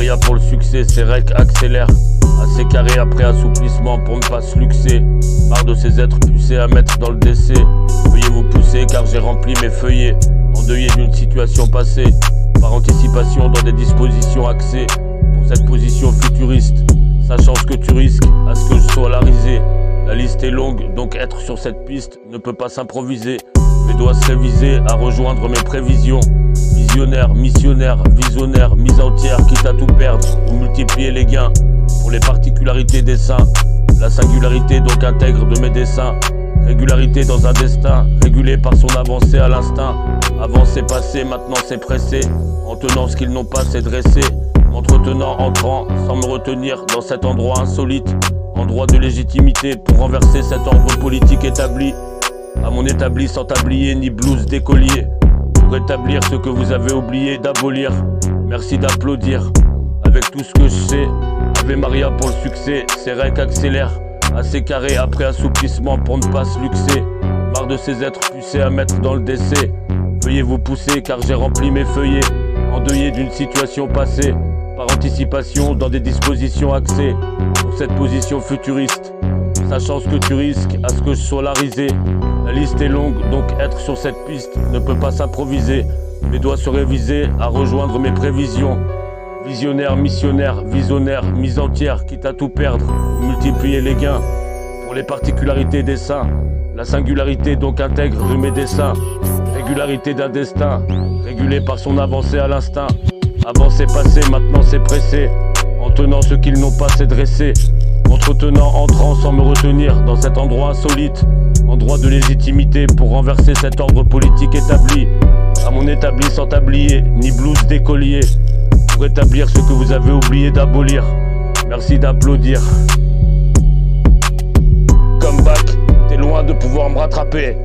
Maria pour le succès, ses recs accélèrent. Assez carré après assouplissement pour ne pas se luxer. Marre de ces êtres pucés à mettre dans le décès. Veuillez vous pousser car j'ai rempli mes feuillets. Endeuillé d'une situation passée. Par anticipation dans des dispositions axées. Pour cette position futuriste, sachant ce que tu risques à ce que je sois la risée. La liste est longue, donc être sur cette piste ne peut pas s'improviser. Mes doigts se réviser à rejoindre mes prévisions. Visionnaire, missionnaire, visionnaire, mise entière, quitte à tout perdre ou multiplier les gains. Pour les particularités des seins, la singularité donc intègre de mes dessins. Régularité dans un destin, régulé par son avancée à l'instinct. Avant c'est passé, maintenant c'est pressé. En tenant ce qu'ils n'ont pas, c'est dressé. M'entretenant, entrant, sans me retenir dans cet endroit insolite. Endroit de légitimité pour renverser cet ordre politique établi. À mon établi sans tablier ni blouse d'écolier. Pour établir ce que vous avez oublié d'abolir. Merci d'applaudir. Avec tout ce que je sais, Ave Maria pour le succès, ses recs accélèrent. Assez carré après assouplissement pour ne pas se luxer. Marre de ces êtres pucés à mettre dans le décès. Veuillez vous pousser car j'ai rempli mes feuillets. Endeuillé d'une situation passée. Par anticipation dans des dispositions axées. Pour cette position futuriste, sachant ce que tu risques à ce que je sois la risée. La liste est longue, donc être sur cette piste ne peut pas s'improviser. Mes doigts se réviser à rejoindre mes prévisions. Visionnaire, missionnaire, visionnaire, mise entière, quitte à tout perdre, multiplier les gains. Pour les particularités des seins, la singularité donc intègre de mes dessins. Régularité d'un destin, régulé par son avancée à l'instinct. Avant c'est passé, maintenant c'est pressé. En tenant ce qu'ils n'ont pas, c'est dressé. M'entretenant, entrant sans me retenir dans cet endroit insolite. Endroit de légitimité pour renverser cet ordre politique établi. À mon établi sans tablier, ni blouse d'écolier. Pour établir ce que vous avez oublié d'abolir. Merci d'applaudir. Comeback, t'es loin de pouvoir me rattraper.